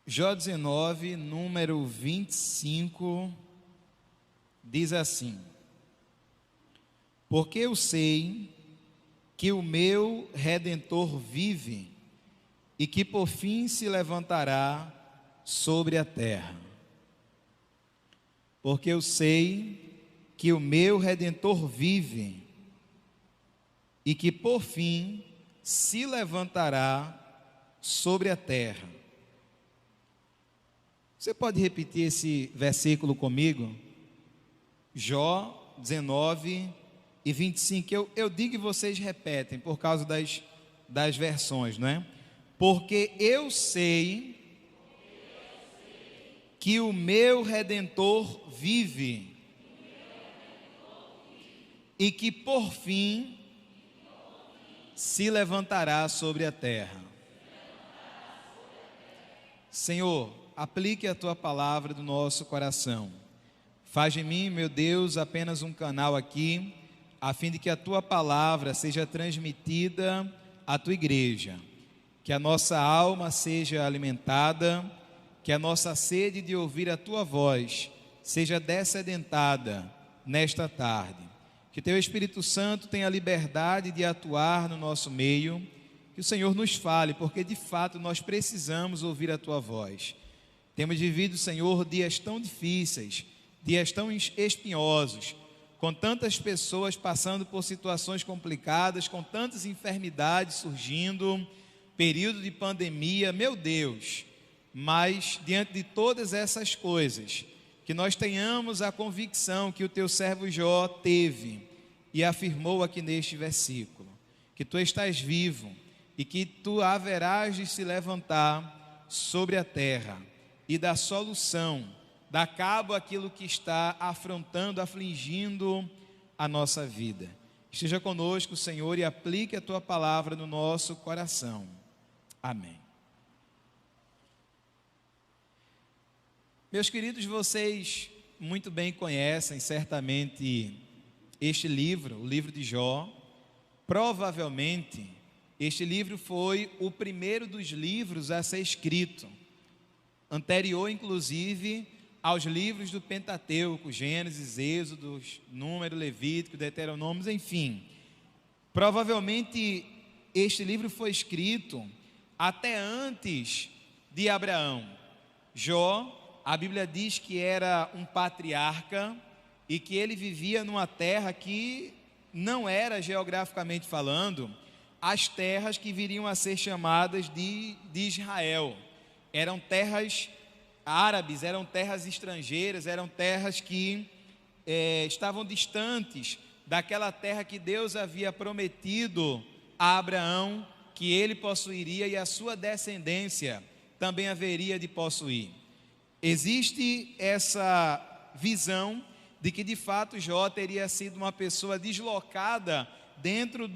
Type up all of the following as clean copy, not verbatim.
Jó 19, número 25, diz assim: porque eu sei que o meu Redentor vive e que por fim se levantará sobre a terra. Porque eu sei que o meu Redentor vive e que por fim se levantará sobre a terra. Você pode repetir esse versículo comigo? Jó 19 e 25. Eu digo e vocês repetem por causa das versões, não é? Porque eu sei que o meu Redentor vive e que por fim se levantará sobre a terra. Senhor, aplique a tua palavra no nosso coração. Faz de mim, meu Deus, apenas um canal aqui, a fim de que a tua palavra seja transmitida à tua igreja, que a nossa alma seja alimentada, que a nossa sede de ouvir a tua voz seja dessedentada nesta tarde. Que teu Espírito Santo tenha liberdade de atuar no nosso meio, que o Senhor nos fale, porque de fato nós precisamos ouvir a tua voz. Temos vivido, Senhor, dias tão difíceis, dias tão espinhosos, com tantas pessoas passando por situações complicadas, com tantas enfermidades surgindo, período de pandemia, meu Deus. Mas diante de todas essas coisas, que nós tenhamos a convicção que o teu servo Jó teve e afirmou aqui neste versículo, que tu estás vivo e que tu haverás de se levantar sobre a terra e dar solução, dar cabo àquilo que está afrontando, afligindo a nossa vida. Esteja conosco, Senhor, e aplique a tua palavra no nosso coração. Amém. Meus queridos, vocês muito bem conhecem certamente este livro, o livro de Jó. Provavelmente este livro foi o primeiro dos livros a ser escrito, anterior inclusive aos livros do Pentateuco, Gênesis, Êxodo, Número, Levítico, Deuteronômio, enfim. Provavelmente este livro foi escrito até antes de Abraão. Jó, a Bíblia diz que era um patriarca e que ele vivia numa terra que não era, geograficamente falando, as terras que viriam a ser chamadas de Israel. Eram terras árabes, eram terras estrangeiras, eram terras que estavam distantes daquela terra que Deus havia prometido a Abraão, que ele possuiria e a sua descendência também haveria de possuir. Existe essa visão de que de fato Jó teria sido uma pessoa deslocada dentro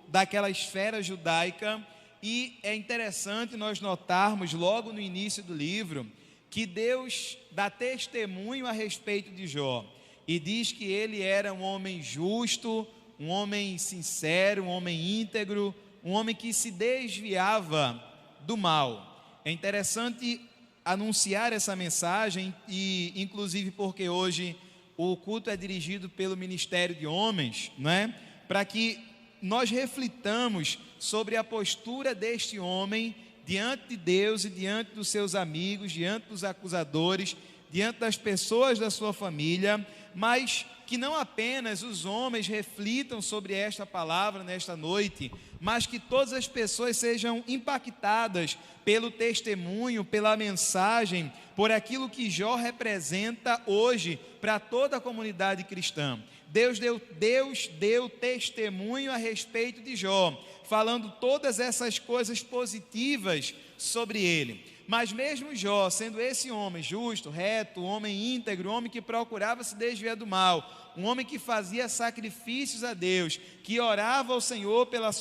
daquela esfera judaica, e é interessante nós notarmos logo no início do livro que Deus dá testemunho a respeito de Jó e diz que ele era um homem justo, um homem sincero, um homem íntegro, um homem que se desviava do mal. É interessante anunciar essa mensagem, e inclusive porque hoje o culto é dirigido pelo Ministério de Homens, não é? Para que nós reflitamos sobre a postura deste homem diante de Deus e diante dos seus amigos, diante dos acusadores, diante das pessoas da sua família, mas que não apenas os homens reflitam sobre esta palavra nesta noite, mas que todas as pessoas sejam impactadas pelo testemunho, pela mensagem, por aquilo que Jó representa hoje para toda a comunidade cristã. Deus deu testemunho a respeito de Jó, falando todas essas coisas positivas sobre ele. Mas mesmo Jó, sendo esse homem justo, reto, homem íntegro, homem que procurava se desviar do mal, um homem que fazia sacrifícios a Deus, que orava ao Senhor pela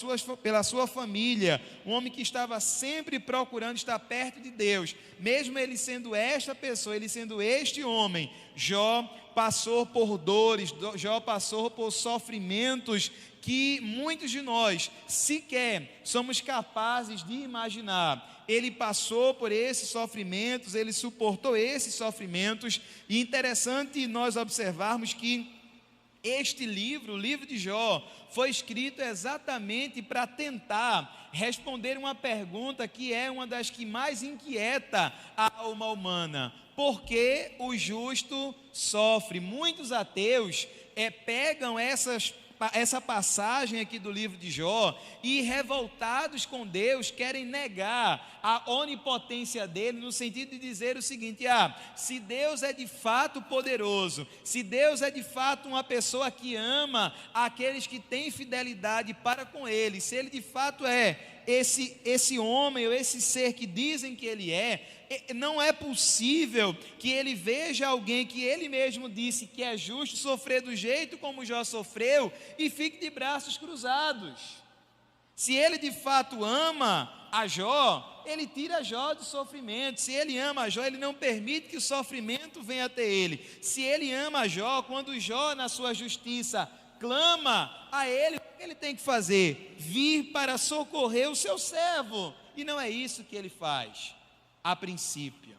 sua família, um homem que estava sempre procurando estar perto de Deus, mesmo ele sendo esta pessoa, ele sendo este homem, Jó passou por dores, Jó passou por sofrimentos que muitos de nós sequer somos capazes de imaginar. Ele passou por esses sofrimentos, ele suportou esses sofrimentos, e interessante nós observarmos que este livro, o livro de Jó, foi escrito exatamente para tentar responder uma pergunta que é uma das que mais inquieta a alma humana: por que o justo sofre? Muitos ateus pegam essa passagem aqui do livro de Jó e, revoltados com Deus, querem negar a onipotência dele, no sentido de dizer o seguinte: se Deus é de fato poderoso, se Deus é de fato uma pessoa que ama aqueles que têm fidelidade para com ele, se ele de fato é esse homem ou esse ser que dizem que ele não é possível que ele veja alguém que ele mesmo disse que é justo sofrer do jeito como Jó sofreu e fique de braços cruzados. Se ele de fato ama a Jó, ele tira Jó do sofrimento. Se ele ama a Jó, ele não permite que o sofrimento venha até ele. Se ele ama a Jó, quando Jó, na sua justiça, clama a ele, o que ele tem que fazer? Vir para socorrer o seu servo. E não é isso que ele faz, a princípio.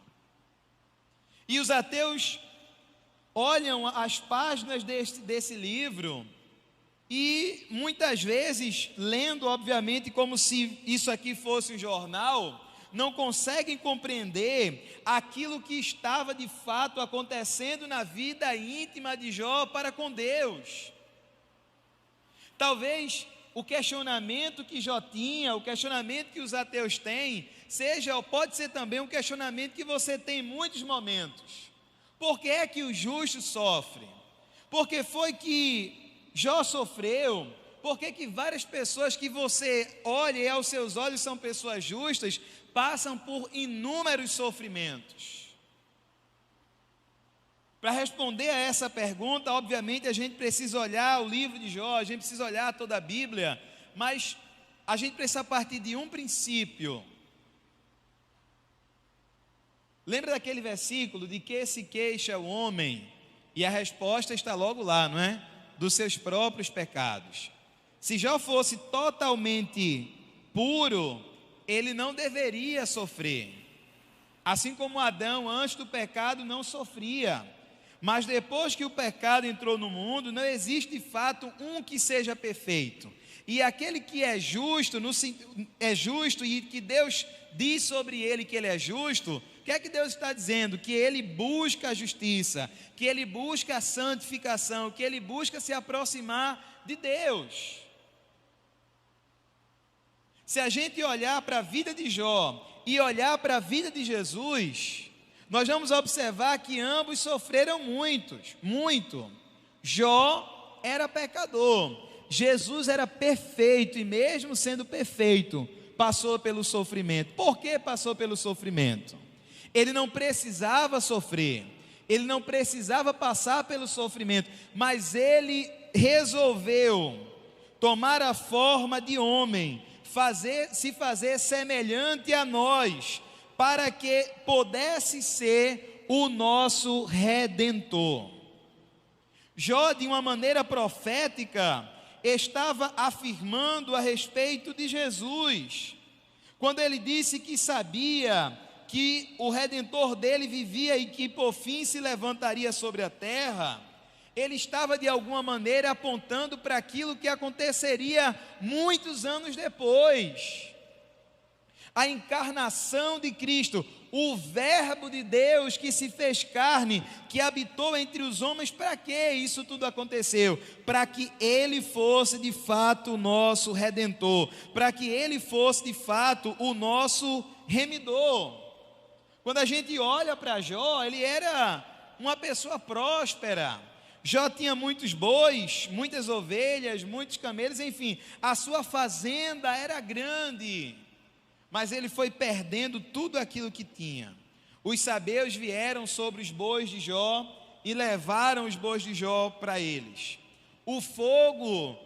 E os ateus olham as páginas desse livro e muitas vezes, lendo obviamente como se isso aqui fosse um jornal, não conseguem compreender aquilo que estava de fato acontecendo na vida íntima de Jó para com Deus. Talvez o questionamento que Jó tinha, o questionamento que os ateus têm, pode ser também um questionamento que você tem em muitos momentos. Por que é que o justo sofre? Por que foi que Jó sofreu? Por que que várias pessoas que você olha e aos seus olhos são pessoas justas, passam por inúmeros sofrimentos? Para responder a essa pergunta, obviamente a gente precisa olhar o livro de Jó, a gente precisa olhar toda a Bíblia, mas a gente precisa partir de um princípio. Lembra daquele versículo de que se queixa o homem? E a resposta está logo lá, não é? Dos seus próprios pecados. Se Jó fosse totalmente puro, ele não deveria sofrer. Assim como Adão, antes do pecado, não sofria. Mas depois que o pecado entrou no mundo, não existe de fato um que seja perfeito. E aquele que é justo e que Deus diz sobre ele que ele é justo, o que é que Deus está dizendo? Que ele busca a justiça, que ele busca a santificação, que ele busca se aproximar de Deus. Se a gente olhar para a vida de Jó e olhar para a vida de Jesus, nós vamos observar que ambos sofreram muito. Jó era pecador, Jesus era perfeito e mesmo sendo perfeito, passou pelo sofrimento. Por que passou pelo sofrimento? Ele não precisava sofrer, ele não precisava passar pelo sofrimento, mas ele resolveu tomar a forma de homem, se fazer semelhante a nós, para que pudesse ser o nosso Redentor. Jó, de uma maneira profética, estava afirmando a respeito de Jesus, quando ele disse que sabia que o Redentor dele vivia e que por fim se levantaria sobre a terra. Ele estava de alguma maneira apontando para aquilo que aconteceria muitos anos depois. A encarnação de Cristo, o Verbo de Deus que se fez carne, que habitou entre os homens. Para que isso tudo aconteceu? Para que Ele fosse de fato o nosso Redentor, para que Ele fosse de fato o nosso remidor. Quando a gente olha para Jó, ele era uma pessoa próspera. Jó tinha muitos bois, muitas ovelhas, muitos camelos, enfim, a sua fazenda era grande. Mas ele foi perdendo tudo aquilo que tinha. Os sabeus vieram sobre os bois de Jó e levaram os bois de Jó para eles. O fogo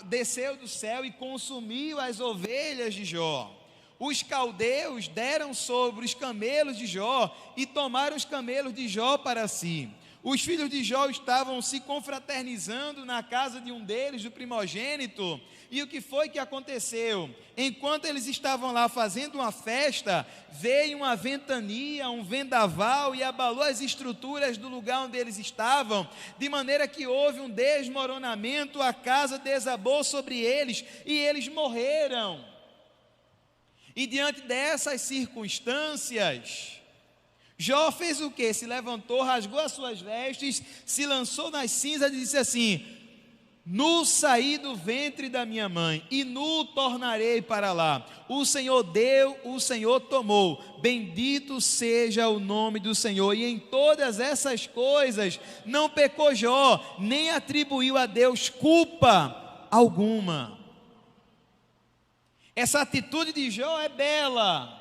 desceu do céu e consumiu as ovelhas de Jó. Os caldeus deram sobre os camelos de Jó e tomaram os camelos de Jó para si. Os filhos de Jó estavam se confraternizando na casa de um deles, do primogênito, e o que foi que aconteceu? Enquanto eles estavam lá fazendo uma festa, veio uma ventania, um vendaval e abalou as estruturas do lugar onde eles estavam, de maneira que houve um desmoronamento, a casa desabou sobre eles e eles morreram. E diante dessas circunstâncias, Jó fez o quê? Se levantou, rasgou as suas vestes, se lançou nas cinzas e disse assim: nu saí do ventre da minha mãe, e nu tornarei para lá. O Senhor deu, o Senhor tomou. Bendito seja o nome do Senhor. E em todas essas coisas não pecou Jó, nem atribuiu a Deus culpa alguma. Essa atitude de Jó é bela,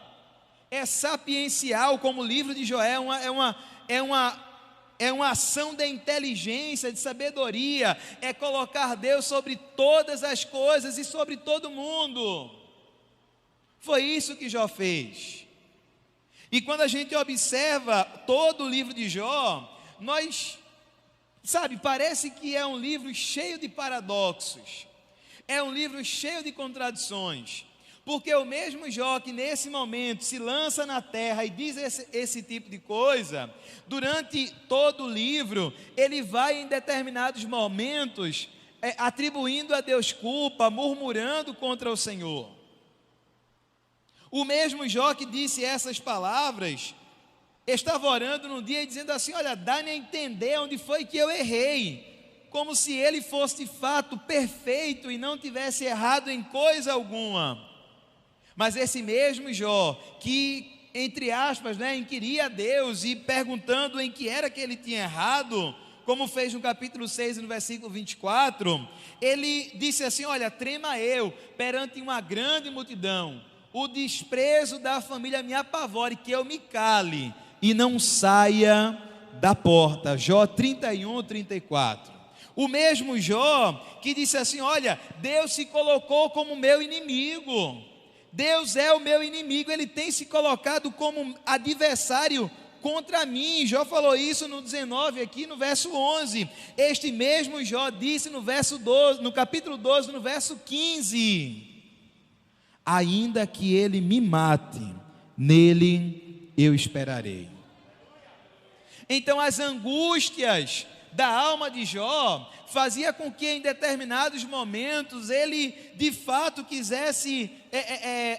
é sapiencial, como o livro de Jó é uma ação de inteligência, de sabedoria, é colocar Deus sobre todas as coisas e sobre todo mundo. Foi isso que Jó fez. E quando a gente observa todo o livro de Jó, parece que é um livro cheio de paradoxos, é um livro cheio de contradições. Porque o mesmo Jó que nesse momento se lança na terra e diz esse tipo de coisa, durante todo o livro, ele vai em determinados momentos atribuindo a Deus culpa, murmurando contra o Senhor. O mesmo Jó que disse essas palavras, estava orando num dia e dizendo assim: olha, dá-me a entender onde foi que eu errei, como se ele fosse de fato perfeito e não tivesse errado em coisa alguma. Mas esse mesmo Jó, que, entre aspas, inquiria a Deus e perguntando em que era que ele tinha errado, como fez no capítulo 6 e no versículo 24, ele disse assim: olha, trema eu perante uma grande multidão, o desprezo da família me apavore, que eu me cale e não saia da porta. Jó 31, 34. O mesmo Jó que disse assim: olha, Deus se colocou como meu inimigo, Deus é o meu inimigo, Ele tem se colocado como adversário contra mim. Jó falou isso no 19, aqui no verso 11. Este mesmo Jó disse no verso 12, no capítulo 12, no verso 15: ainda que ele me mate, nele eu esperarei. Então as angústias da alma de Jó fazia com que em determinados momentos ele de fato quisesse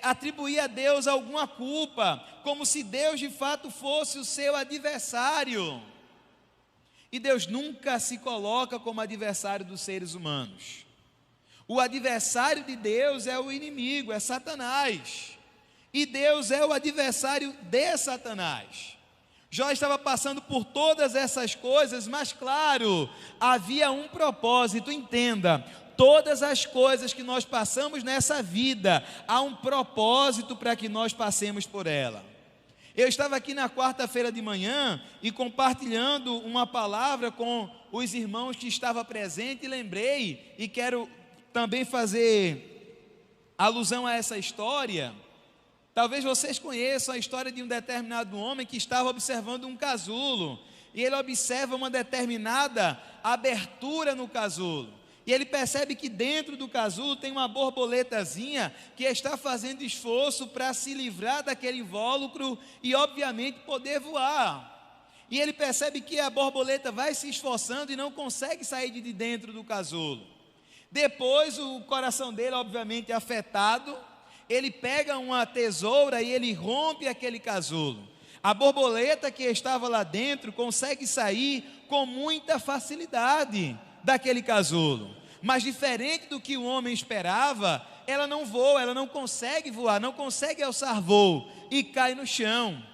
atribuir a Deus alguma culpa, como se Deus de fato fosse o seu adversário. E Deus nunca se coloca como adversário dos seres humanos. O adversário de Deus é o inimigo, é Satanás, e Deus é o adversário de Satanás. Jó estava passando por todas essas coisas, mas claro, havia um propósito. Entenda, todas as coisas que nós passamos nessa vida, há um propósito para que nós passemos por ela. Eu estava aqui na quarta-feira de manhã e compartilhando uma palavra com os irmãos que estavam presentes, e lembrei, e quero também fazer alusão a essa história. Talvez vocês conheçam a história de um determinado homem que estava observando um casulo, e ele observa uma determinada abertura no casulo, e ele percebe que dentro do casulo tem uma borboletazinha que está fazendo esforço para se livrar daquele invólucro e obviamente poder voar. E ele percebe que a borboleta vai se esforçando e não consegue sair de dentro do casulo. Depois o coração dele obviamente é afetado, ele pega uma tesoura e ele rompe aquele casulo. A borboleta que estava lá dentro consegue sair com muita facilidade daquele casulo, mas diferente do que o homem esperava, ela não voa, ela não consegue voar, não consegue alçar voo e cai no chão.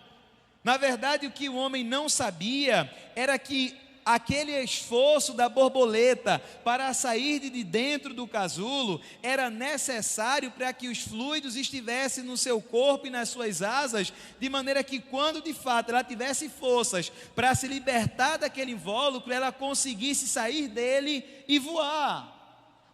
Na verdade, o que o homem não sabia era que aquele esforço da borboleta para sair de dentro do casulo era necessário para que os fluidos estivessem no seu corpo e nas suas asas, de maneira que quando de fato ela tivesse forças para se libertar daquele invólucro, ela conseguisse sair dele e voar.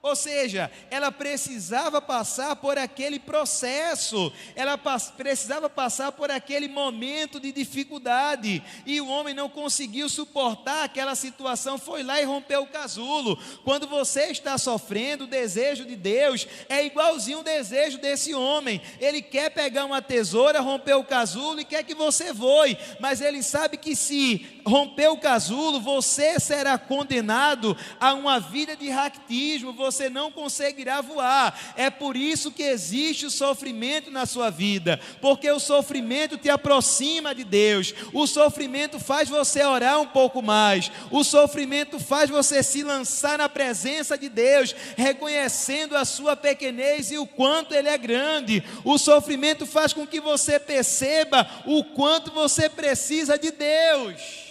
Ou seja, ela precisava passar por aquele processo, ela precisava passar por aquele momento de dificuldade, e o homem não conseguiu suportar aquela situação, foi lá e rompeu o casulo. Quando você está sofrendo, o desejo de Deus é igualzinho o desejo desse homem. Ele quer pegar uma tesoura, romper o casulo e quer que você voe, mas ele sabe que se romper o casulo, você será condenado a uma vida de raquitismo, você não conseguirá voar. É por isso que existe o sofrimento na sua vida, porque o sofrimento te aproxima de Deus, o sofrimento faz você orar um pouco mais, o sofrimento faz você se lançar na presença de Deus, reconhecendo a sua pequenez e o quanto Ele é grande. O sofrimento faz com que você perceba o quanto você precisa de Deus.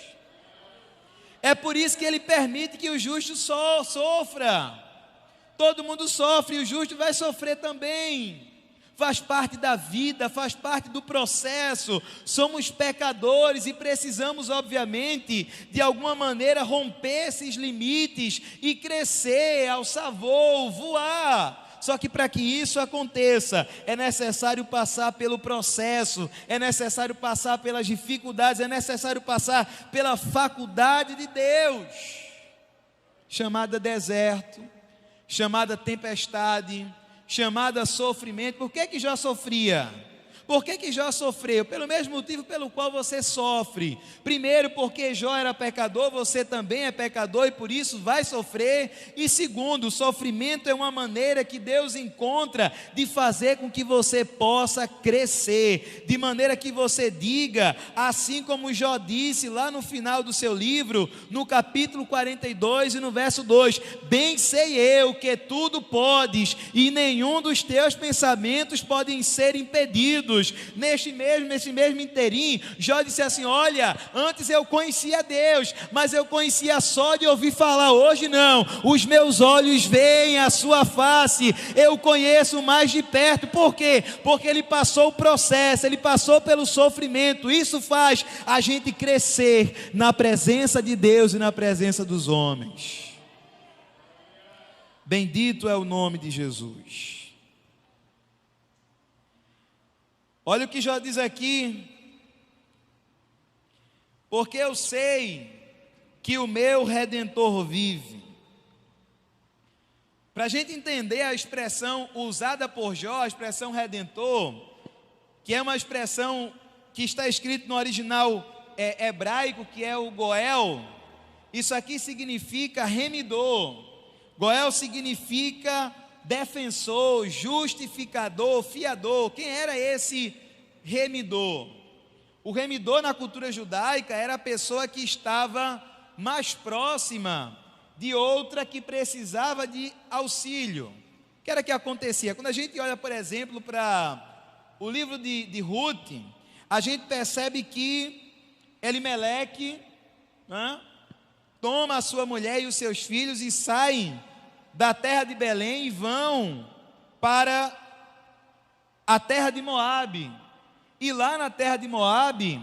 É por isso que Ele permite que o justo sofra. Todo mundo sofre, e o justo vai sofrer também. Faz parte da vida, faz parte do processo. Somos pecadores e precisamos, obviamente, de alguma maneira romper esses limites e crescer, alçar voo, voar. Só que para que isso aconteça, é necessário passar pelo processo, é necessário passar pelas dificuldades, é necessário passar pela faculdade de Deus, chamada deserto, chamada tempestade, chamada sofrimento. Por que Jó sofria? Por que Jó sofreu? Pelo mesmo motivo pelo qual você sofre. Primeiro, porque Jó era pecador, você também é pecador e por isso vai sofrer. E segundo, o sofrimento é uma maneira que Deus encontra de fazer com que você possa crescer, de maneira que você diga, assim como Jó disse lá no final do seu livro, no capítulo 42 e no verso 2: bem sei eu que tudo podes e nenhum dos teus pensamentos podem ser impedidos. Nesse mesmo inteirinho, Jó disse assim: olha, antes eu conhecia Deus, mas eu conhecia só de ouvir falar. Hoje não, os meus olhos veem a sua face, eu conheço mais de perto. Por quê? Porque ele passou o processo, ele passou pelo sofrimento. Isso faz a gente crescer na presença de Deus e na presença dos homens. Bendito é o nome de Jesus. Olha o que Jó diz aqui: porque eu sei que o meu Redentor vive. Para a gente entender a expressão usada por Jó, a expressão Redentor, que é uma expressão que está escrito no original hebraico, que é o Goel, isso aqui significa remidor. Goel significa defensor, justificador, fiador. Quem era esse remidor? O remidor na cultura judaica era a pessoa que estava mais próxima de outra que precisava de auxílio. O que era que acontecia? Quando a gente olha, por exemplo, para o livro de Ruth, a gente percebe que Elimeleque toma a sua mulher e os seus filhos e saem da terra de Belém e vão para a terra de Moabe. E lá na terra de Moabe,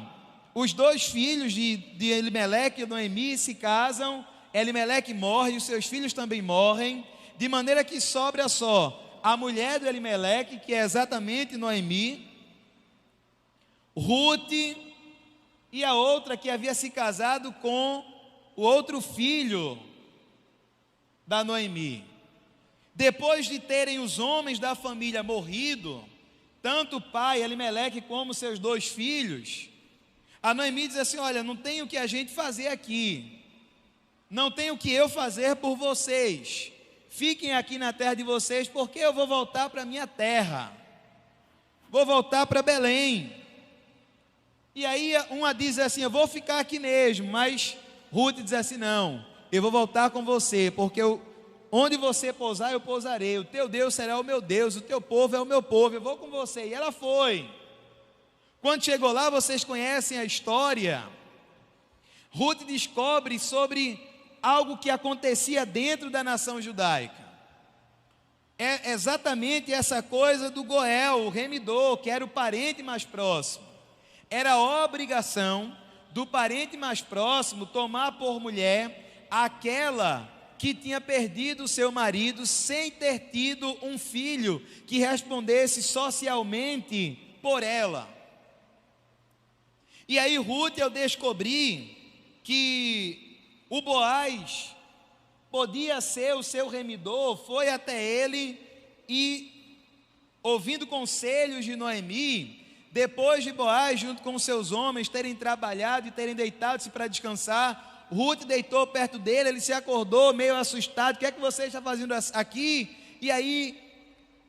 os dois filhos de Elimeleque e Noemi se casam. Elimeleque morre e os seus filhos também morrem, de maneira que sobra só a mulher do Elimeleque, que é exatamente Noemi, Ruth, e a outra que havia se casado com o outro filho da Noemi. Depois de terem os homens da família morrido, tanto o pai, Elimeleque, como seus dois filhos, a Noemi diz assim: olha, não tem o que a gente fazer aqui, não tem o que eu fazer por vocês, fiquem aqui na terra de vocês, porque eu vou voltar para a minha terra, vou voltar para Belém. E aí uma diz assim: eu vou ficar aqui mesmo, mas Ruth diz assim: não, eu vou voltar com você, porque onde você pousar, eu pousarei. O teu Deus será o meu Deus, o teu povo é o meu povo, eu vou com você. E ela foi. Quando chegou lá, vocês conhecem a história. Ruth descobre sobre algo que acontecia dentro da nação judaica. É exatamente essa coisa do Goel, o remidor, que era o parente mais próximo. Era obrigação do parente mais próximo tomar por mulher aquela que tinha perdido seu marido sem ter tido um filho que respondesse socialmente por ela. E aí Ruth, eu descobri que o Boaz podia ser o seu remidor, foi até ele e, ouvindo conselhos de Noemi, depois de Boaz, junto com seus homens, terem trabalhado e terem deitado-se para descansar, Ruth deitou perto dele, ele se acordou meio assustado, o que é que você está fazendo aqui? E aí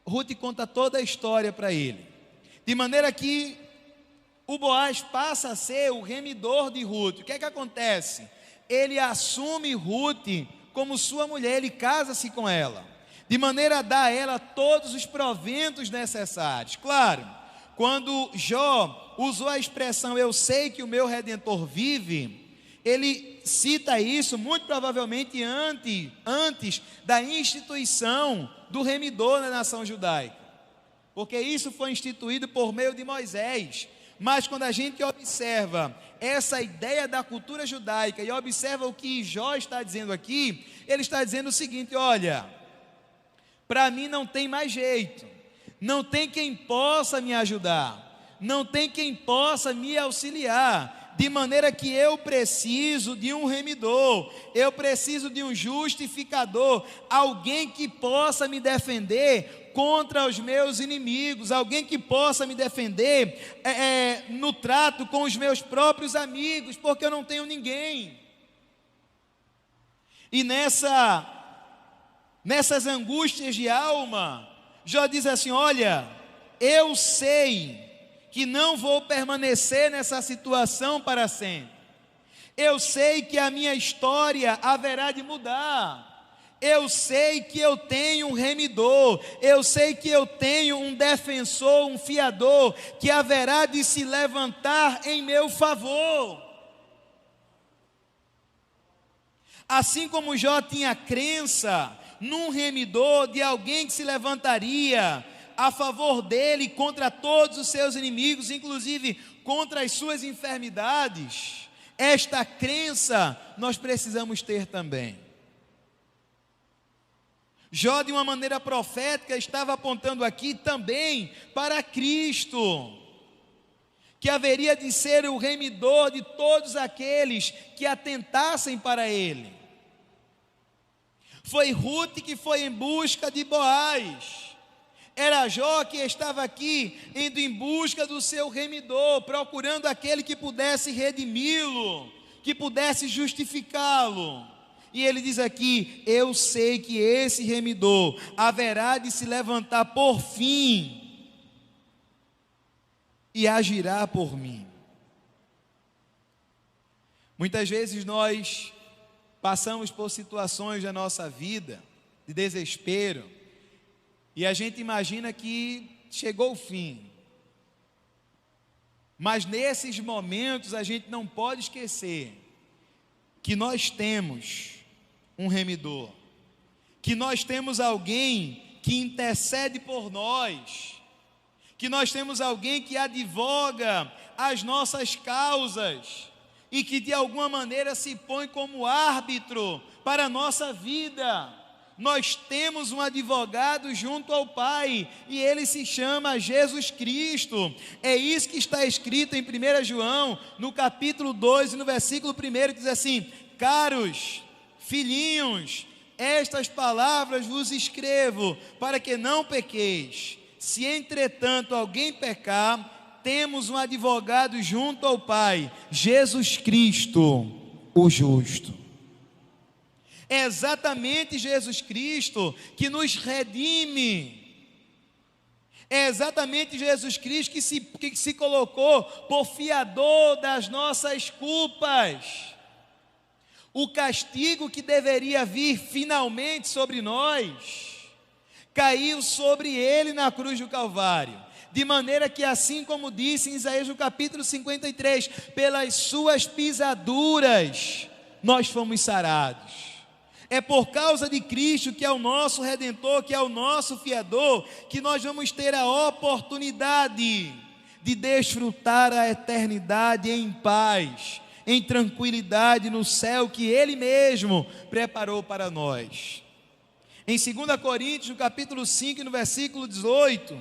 Ruth conta toda a história para ele, de maneira que o Boaz passa a ser o remidor de Ruth. O que é que acontece? Ele assume Ruth como sua mulher, ele casa-se com ela, de maneira a dar a ela todos os proventos necessários. Claro, quando Jó usou a expressão, eu sei que o meu Redentor vive, ele cita isso muito provavelmente antes da instituição do remidor na nação judaica, porque isso foi instituído por meio de Moisés. Mas quando a gente observa essa ideia da cultura judaica e observa o que Jó está dizendo aqui, ele está dizendo o seguinte: olha, para mim não tem mais jeito, não tem quem possa me ajudar, não tem quem possa me auxiliar, de maneira que eu preciso de um remidor, eu preciso de um justificador, alguém que possa me defender contra os meus inimigos, alguém que possa me defender no trato com os meus próprios amigos, porque eu não tenho ninguém. E nessas angústias de alma, Jó diz assim: olha, eu sei que não vou permanecer nessa situação para sempre, eu sei que a minha história haverá de mudar, eu sei que eu tenho um remidor, eu sei que eu tenho um defensor, um fiador, que haverá de se levantar em meu favor. Assim como Jó tinha crença num remidor, de alguém que se levantaria a favor dele contra todos os seus inimigos, inclusive contra as suas enfermidades, esta crença nós precisamos ter também. Jó, de uma maneira profética, estava apontando aqui também para Cristo, que haveria de ser o remidor de todos aqueles que atentassem para ele. Foi Ruth que foi em busca de Boaz, era Jó que estava aqui indo em busca do seu remidor, procurando aquele que pudesse redimi-lo, que pudesse justificá-lo. E ele diz aqui: eu sei que esse remidor haverá de se levantar por fim e agirá por mim. Muitas vezes nós passamos por situações da nossa vida de desespero e a gente imagina que chegou o fim. Mas nesses momentos a gente não pode esquecer que nós temos um remidor, que nós temos alguém que intercede por nós, que nós temos alguém que advoga as nossas causas e que de alguma maneira se põe como árbitro para a nossa vida. Nós temos um advogado junto ao Pai e ele se chama Jesus Cristo. É isso que está escrito em 1 João, no capítulo 2 e no versículo 1, diz assim: caros filhinhos, estas palavras vos escrevo para que não pequeis. Se entretanto alguém pecar, temos um advogado junto ao Pai, Jesus Cristo, o justo. É exatamente Jesus Cristo que nos redime. É exatamente Jesus Cristo que se colocou por fiador das nossas culpas. O castigo que deveria vir finalmente sobre nós, caiu sobre ele na cruz do Calvário, de maneira que, assim como disse em Isaías no capítulo 53, pelas suas pisaduras nós fomos sarados. É por causa de Cristo, que é o nosso Redentor, que é o nosso fiador, que nós vamos ter a oportunidade de desfrutar a eternidade em paz, em tranquilidade no céu que Ele mesmo preparou para nós. Em 2 Coríntios, no capítulo 5, no versículo 18,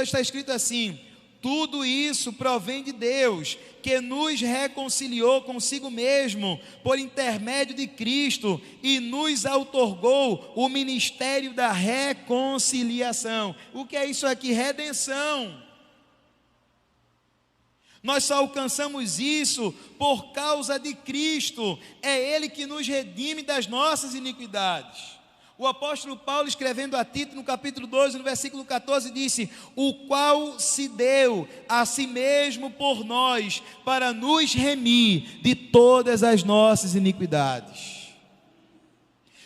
está escrito assim: tudo isso provém de Deus, que nos reconciliou consigo mesmo, por intermédio de Cristo, e nos outorgou o ministério da reconciliação. O que é isso aqui? Redenção. Nós só alcançamos isso por causa de Cristo. É Ele que nos redime das nossas iniquidades. O apóstolo Paulo, escrevendo a Tito, no capítulo 12, no versículo 14, disse: o qual se deu a si mesmo por nós, para nos remir de todas as nossas iniquidades.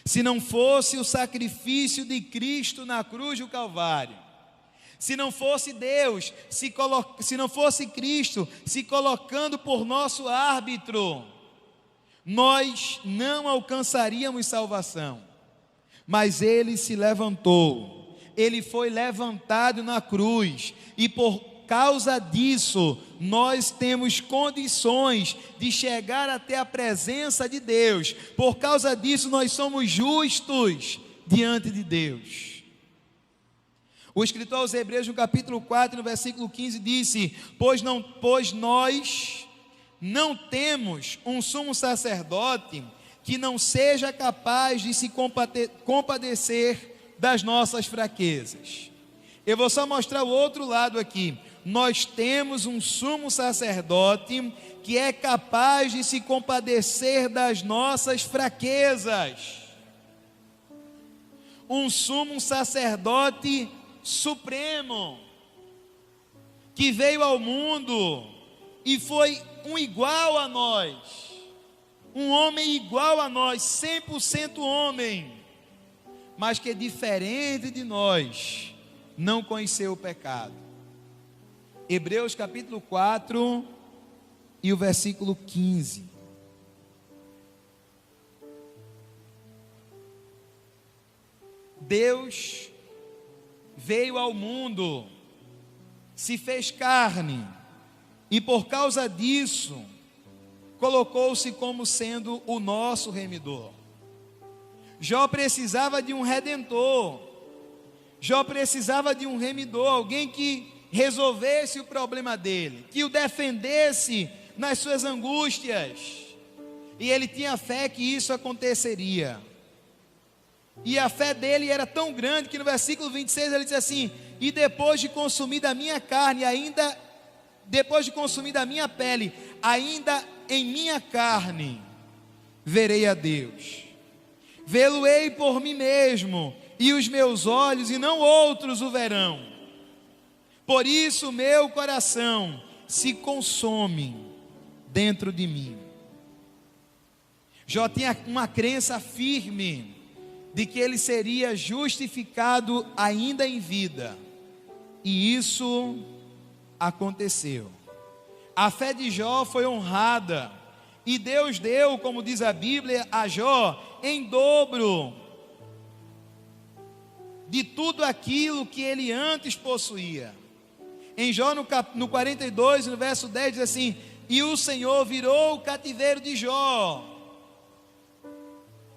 Se não fosse o sacrifício de Cristo na cruz do Calvário, se não fosse Deus, se não fosse Cristo se colocando por nosso árbitro, nós não alcançaríamos salvação. Mas Ele se levantou, Ele foi levantado na cruz, e por causa disso, nós temos condições de chegar até a presença de Deus. Por causa disso, nós somos justos diante de Deus. O escritor aos Hebreus, no capítulo 4, no versículo 15, disse: pois nós não temos um sumo sacerdote que não seja capaz de se compadecer das nossas fraquezas. Eu vou só mostrar o outro lado aqui. Nós temos um sumo sacerdote que é capaz de se compadecer das nossas fraquezas. Um sumo sacerdote supremo, que veio ao mundo e foi um igual a nós. Um homem igual a nós, 100% homem, mas que diferente de nós, não conheceu o pecado. Hebreus capítulo 4 e o versículo 15. Deus veio ao mundo, se fez carne, e por causa disso, colocou-se como sendo o nosso remidor. Jó precisava de um redentor, Jó precisava de um remidor, alguém que resolvesse o problema dele, que o defendesse nas suas angústias, e ele tinha fé que isso aconteceria, e a fé dele era tão grande que no versículo 26 ele diz assim: e depois de consumir da minha carne, ainda depois de consumir da minha pele, ainda em minha carne verei a Deus, vê-lo-ei por mim mesmo, e os meus olhos e não outros o verão. Por isso meu coração se consome dentro de mim. Jó tinha uma crença firme de que ele seria justificado ainda em vida, e isso aconteceu. A fé de Jó foi honrada, e Deus deu, como diz a Bíblia, a Jó em dobro de tudo aquilo que ele antes possuía. Em Jó no 42, no verso 10, diz assim: e o Senhor virou o cativeiro de Jó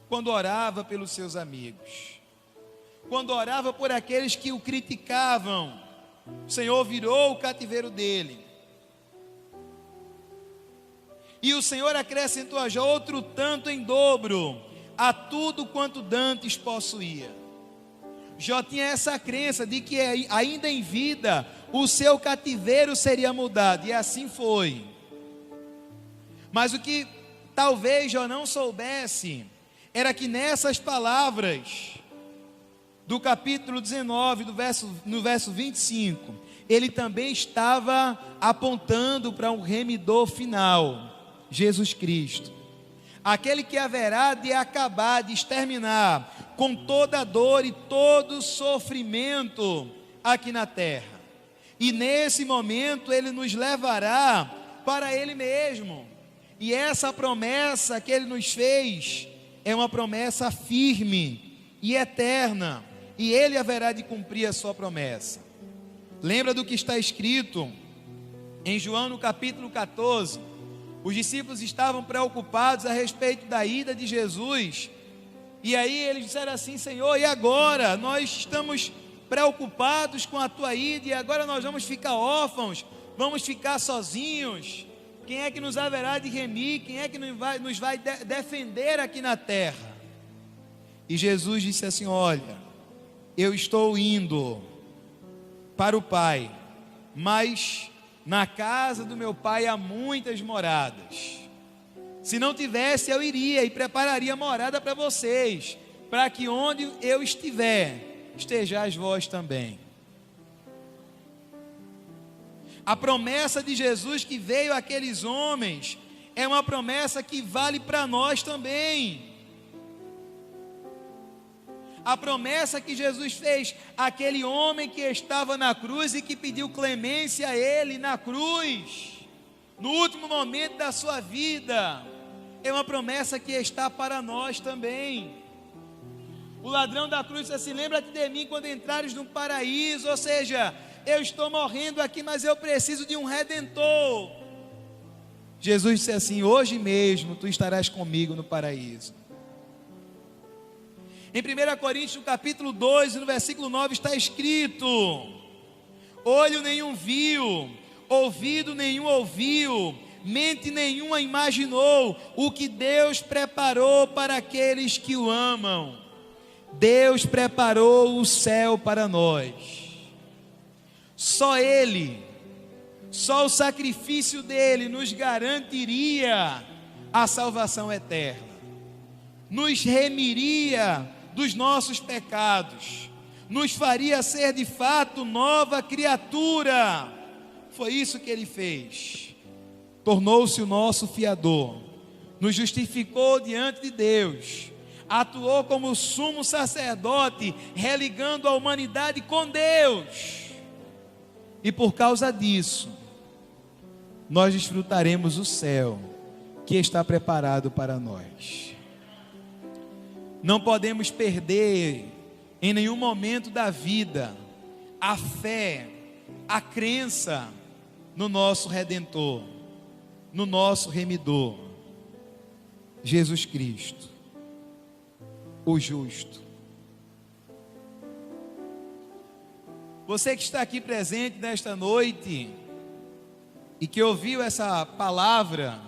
quando orava pelos seus amigos, quando orava por aqueles que o criticavam. O Senhor virou o cativeiro dele. E o Senhor acrescentou a Jó outro tanto em dobro a tudo quanto dantes possuía. Jó tinha essa crença de que ainda em vida o seu cativeiro seria mudado, e assim foi. Mas o que talvez Jó não soubesse era que nessas palavras do capítulo 19, no verso 25, ele também estava apontando para um remidor final, Jesus Cristo, aquele que haverá de acabar, de exterminar com toda a dor e todo sofrimento aqui na terra. E nesse momento ele nos levará para ele mesmo. E essa promessa que ele nos fez é uma promessa firme e eterna, e ele haverá de cumprir a sua promessa. Lembra do que está escrito em João no capítulo 14, Os discípulos estavam preocupados a respeito da ida de Jesus. E aí eles disseram assim: Senhor, e agora? Nós estamos preocupados com a tua ida, e agora nós vamos ficar órfãos, vamos ficar sozinhos. Quem é que nos haverá de remir? Quem é que nos vai defender aqui na terra? E Jesus disse assim: olha, eu estou indo para o Pai, mas na casa do meu Pai há muitas moradas. Se não tivesse, eu iria e prepararia morada para vocês, para que onde eu estiver, estejais vós também. A promessa de Jesus que veio àqueles homens é uma promessa que vale para nós também. A promessa que Jesus fez àquele homem que estava na cruz e que pediu clemência a ele na cruz, no último momento da sua vida, é uma promessa que está para nós também. O ladrão da cruz disse assim: lembra-te de mim quando entrares no paraíso. Ou seja, eu estou morrendo aqui, mas eu preciso de um redentor. Jesus disse assim: hoje mesmo tu estarás comigo no paraíso. Em 1 Coríntios, no capítulo 2, no versículo 9, está escrito: olho nenhum viu, ouvido nenhum ouviu, mente nenhuma imaginou o que Deus preparou para aqueles que o amam. Deus preparou o céu para nós. Só Ele, só o sacrifício dele nos garantiria a salvação eterna, nos remiria dos nossos pecados, nos faria ser de fato nova criatura. Foi isso que ele fez. Tornou-se o nosso fiador, nos justificou diante de Deus, atuou como sumo sacerdote, religando a humanidade com Deus. E por causa disso, nós desfrutaremos o céu que está preparado para nós. Não podemos perder em nenhum momento da vida a fé, a crença no nosso Redentor, no nosso Remidor, Jesus Cristo, o justo. Você que está aqui presente nesta noite e que ouviu essa palavra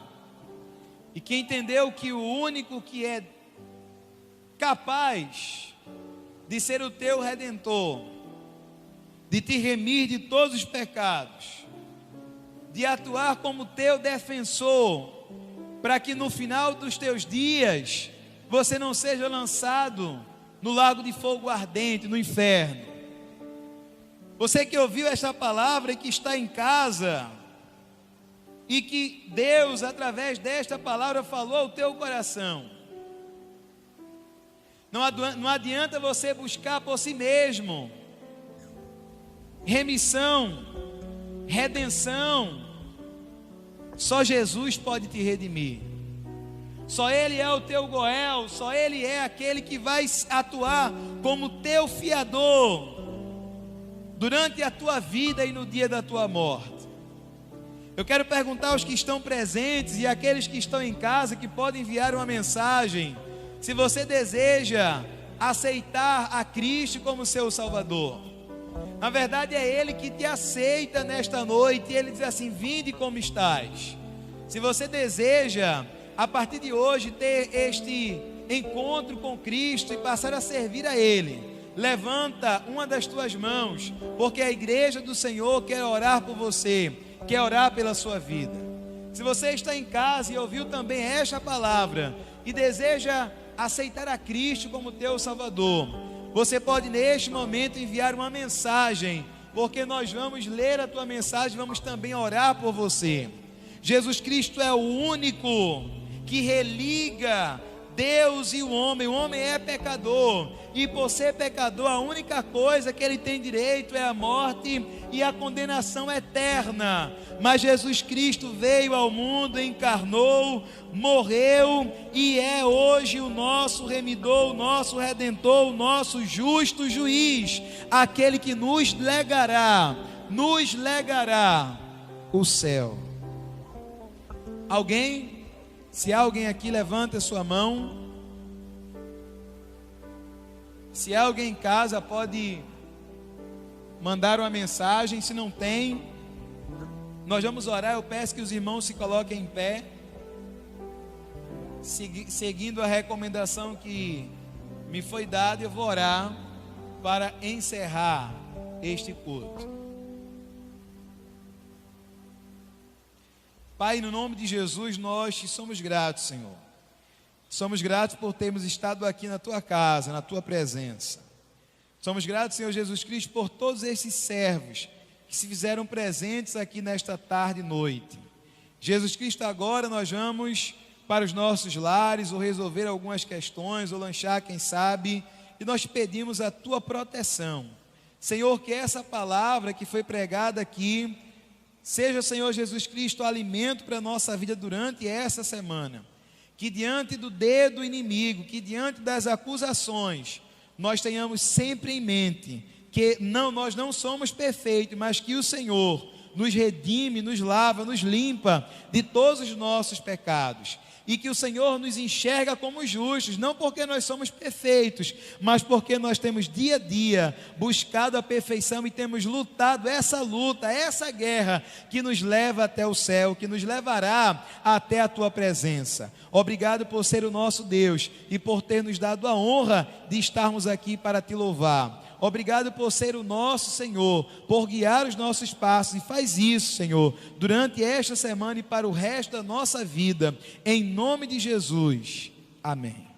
e que entendeu que o único que é capaz de ser o teu Redentor, de te remir de todos os pecados, de atuar como teu defensor, para que no final dos teus dias você não seja lançado no lago de fogo ardente, no inferno. Você que ouviu esta palavra e que está em casa, e que Deus através desta palavra falou ao teu coração, não adianta você buscar por si mesmo remissão, redenção. Só Jesus pode te redimir. Só Ele é o teu Goel, só Ele é aquele que vai atuar como teu fiador durante a tua vida e no dia da tua morte. Eu quero perguntar aos que estão presentes e àqueles que estão em casa, que podem enviar uma mensagem, se você deseja aceitar a Cristo como seu Salvador. Na verdade é Ele que te aceita nesta noite, e Ele diz assim: vinde como estás. Se você deseja, a partir de hoje, ter este encontro com Cristo e passar a servir a Ele, levanta uma das tuas mãos, porque a igreja do Senhor quer orar por você, quer orar pela sua vida. Se você está em casa e ouviu também esta palavra e deseja aceitar a Cristo como teu Salvador, você pode neste momento enviar uma mensagem, porque nós vamos ler a tua mensagem, vamos também orar por você. Jesus Cristo é o único que religa Deus e o homem é pecador, e por ser pecador, a única coisa que ele tem direito é a morte e a condenação eterna. Mas Jesus Cristo veio ao mundo, encarnou, morreu e é hoje o nosso remidor, o nosso redentor, o nosso justo juiz, aquele que nos legará o céu. Alguém? Se há alguém aqui, levanta a sua mão. Se há alguém em casa, pode mandar uma mensagem. Se não tem, nós vamos orar. Eu peço que os irmãos se coloquem em pé, seguindo a recomendação que me foi dada. Eu vou orar para encerrar este culto. Pai, no nome de Jesus, nós te somos gratos, Senhor. Somos gratos por termos estado aqui na tua casa, na tua presença. Somos gratos, Senhor Jesus Cristo, por todos esses servos que se fizeram presentes aqui nesta tarde e noite. Jesus Cristo, agora nós vamos para os nossos lares, ou resolver algumas questões, ou lanchar, quem sabe, e nós pedimos a tua proteção. Senhor, que essa palavra que foi pregada aqui seja, Senhor Jesus Cristo, alimento para a nossa vida durante essa semana. Que diante do dedo inimigo, que diante das acusações, nós tenhamos sempre em mente que nós não somos perfeitos, mas que o Senhor nos redime, nos lava, nos limpa de todos os nossos pecados. E que o Senhor nos enxerga como justos, não porque nós somos perfeitos, mas porque nós temos dia a dia buscado a perfeição e temos lutado essa luta, essa guerra que nos leva até o céu, que nos levará até a tua presença. Obrigado por ser o nosso Deus e por ter nos dado a honra de estarmos aqui para te louvar. Obrigado por ser o nosso Senhor, por guiar os nossos passos, e faz isso, Senhor, durante esta semana e para o resto da nossa vida, em nome de Jesus, amém.